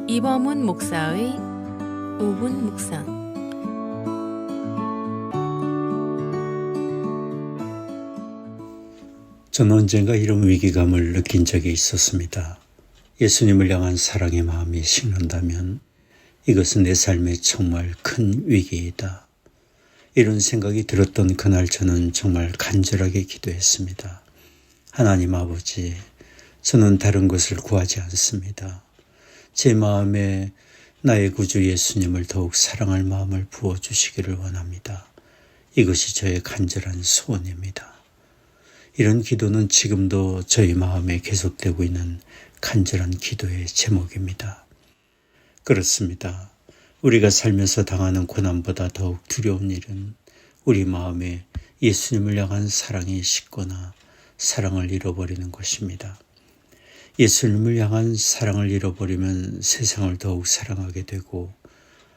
이범훈 목사의 5분 묵상. 저는 언젠가 이런 위기감을 느낀 적이 있었습니다. 예수님을 향한 사랑의 마음이 식는다면 이것은 내 삶에 정말 큰 위기이다. 이런 생각이 들었던 그날 저는 정말 간절하게 기도했습니다. 하나님 아버지, 저는 다른 것을 구하지 않습니다. 제 마음에 나의 구주 예수님을 더욱 사랑할 마음을 부어주시기를 원합니다. 이것이 저의 간절한 소원입니다. 이런 기도는 지금도 저희 마음에 계속되고 있는 간절한 기도의 제목입니다. 그렇습니다. 우리가 살면서 당하는 고난보다 더욱 두려운 일은 우리 마음에 예수님을 향한 사랑이 식거나 사랑을 잃어버리는 것입니다. 예수님을 향한 사랑을 잃어버리면 세상을 더욱 사랑하게 되고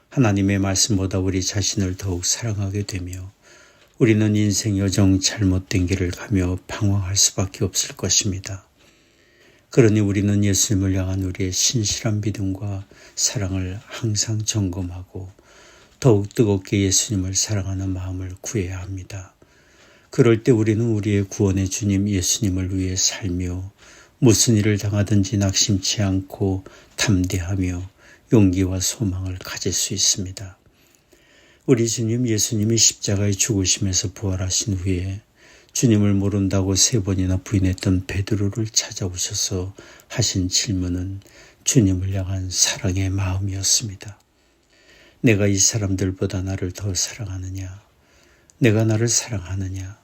하나님의 말씀보다 우리 자신을 더욱 사랑하게 되며 우리는 인생 여정 잘못된 길을 가며 방황할 수밖에 없을 것입니다. 그러니 우리는 예수님을 향한 우리의 신실한 믿음과 사랑을 항상 점검하고 더욱 뜨겁게 예수님을 사랑하는 마음을 구해야 합니다. 그럴 때 우리는 우리의 구원의 주님 예수님을 위해 살며 무슨 일을 당하든지 낙심치 않고 담대하며 용기와 소망을 가질 수 있습니다. 우리 주님 예수님이 십자가에 죽으심에서 부활하신 후에 주님을 모른다고 3번이나 부인했던 베드로를 찾아오셔서 하신 질문은 주님을 향한 사랑의 마음이었습니다. 내가 이 사람들보다 나를 더 사랑하느냐? 내가 나를 사랑하느냐?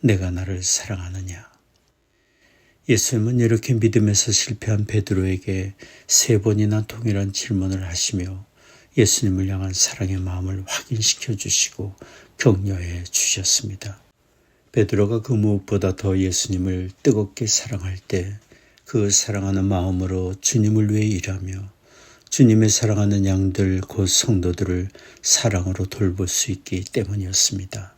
내가 나를 사랑하느냐? 예수님은 이렇게 믿음에서 실패한 베드로에게 3번이나 동일한 질문을 하시며 예수님을 향한 사랑의 마음을 확인시켜 주시고 격려해 주셨습니다. 베드로가 그 무엇보다 더 예수님을 뜨겁게 사랑할 때 그 사랑하는 마음으로 주님을 위해 일하며 주님의 사랑하는 양들 곧 성도들을 사랑으로 돌볼 수 있기 때문이었습니다.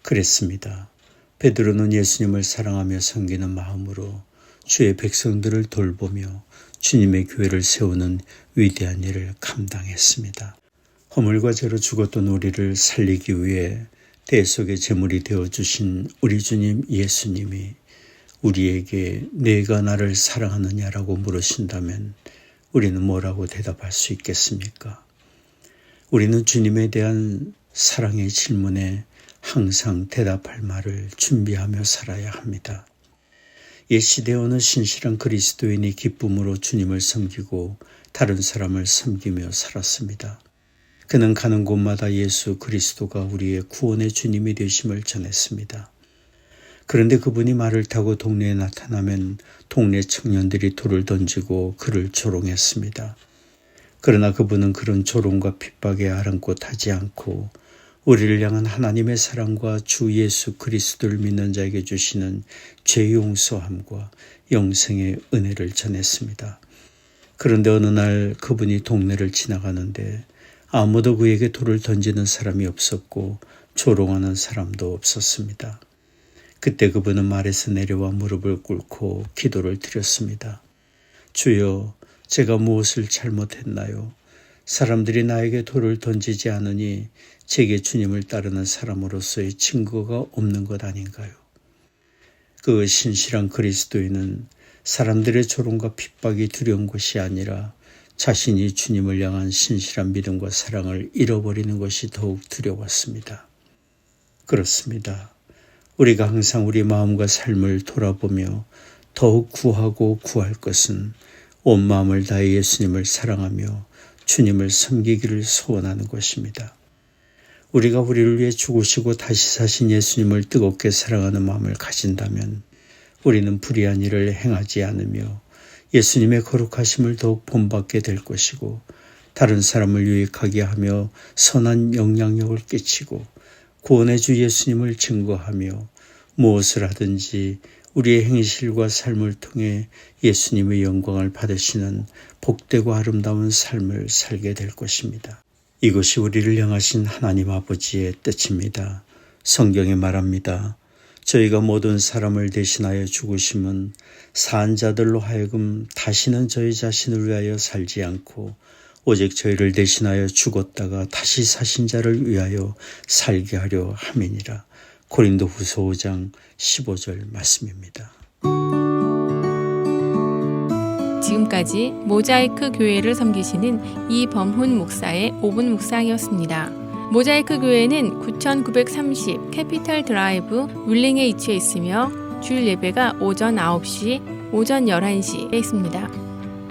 그랬습니다. 베드로는 예수님을 사랑하며 섬기는 마음으로 주의 백성들을 돌보며 주님의 교회를 세우는 위대한 일을 감당했습니다. 허물과 죄로 죽었던 우리를 살리기 위해 대속의 제물이 되어주신 우리 주님 예수님이 우리에게 내가 나를 사랑하느냐라고 물으신다면 우리는 뭐라고 대답할 수 있겠습니까? 우리는 주님에 대한 사랑의 질문에 항상 대답할 말을 준비하며 살아야 합니다. 옛 시대 어느 신실한 그리스도인이 기쁨으로 주님을 섬기고 다른 사람을 섬기며 살았습니다. 그는 가는 곳마다 예수 그리스도가 우리의 구원의 주님이 되심을 전했습니다. 그런데 그분이 말을 타고 동네에 나타나면 동네 청년들이 돌을 던지고 그를 조롱했습니다. 그러나 그분은 그런 조롱과 핍박에 아랑곳하지 않고 우리를 향한 하나님의 사랑과 주 예수 그리스도를 믿는 자에게 주시는 죄 용서함과 영생의 은혜를 전했습니다. 그런데 어느 날 그분이 동네를 지나가는데 아무도 그에게 돌을 던지는 사람이 없었고 조롱하는 사람도 없었습니다. 그때 그분은 말에서 내려와 무릎을 꿇고 기도를 드렸습니다. 주여, 제가 무엇을 잘못했나요? 사람들이 나에게 돌을 던지지 않으니 제게 주님을 따르는 사람으로서의 증거가 없는 것 아닌가요? 그 신실한 그리스도인은 사람들의 조롱과 핍박이 두려운 것이 아니라 자신이 주님을 향한 신실한 믿음과 사랑을 잃어버리는 것이 더욱 두려웠습니다. 그렇습니다. 우리가 항상 우리 마음과 삶을 돌아보며 더욱 구하고 구할 것은 온 마음을 다해 예수님을 사랑하며 주님을 섬기기를 소원하는 것입니다. 우리가 우리를 위해 죽으시고 다시 사신 예수님을 뜨겁게 사랑하는 마음을 가진다면 우리는 불의한 일을 행하지 않으며 예수님의 거룩하심을 더욱 본받게 될 것이고 다른 사람을 유익하게 하며 선한 영향력을 끼치고 구원의 주 예수님을 증거하며 무엇을 하든지 우리의 행실과 삶을 통해 예수님의 영광을 받으시는 복되고 아름다운 삶을 살게 될 것입니다. 이것이 우리를 향하신 하나님 아버지의 뜻입니다. 성경에 말합니다. 저희가 모든 사람을 대신하여 죽으심은 산 자들로 하여금 다시는 저희 자신을 위하여 살지 않고 오직 저희를 대신하여 죽었다가 다시 사신 자를 위하여 살게 하려 함이니라. 고린도후서 5장 15절 말씀입니다. 지금까지 모자이크 교회를 섬기시는 이범훈 목사의 5분 묵상이었습니다. 모자이크 교회는 9930 캐피탈 드라이브 윌링에 위치해 있으며 주일 예배가 오전 9시, 오전 11시에 있습니다.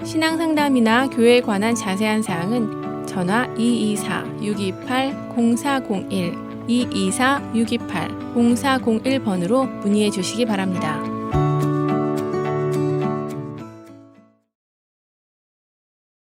신앙 상담이나 교회에 관한 자세한 사항은 전화 224-628-0401, 224-628-0401번으로 문의해 주시기 바랍니다.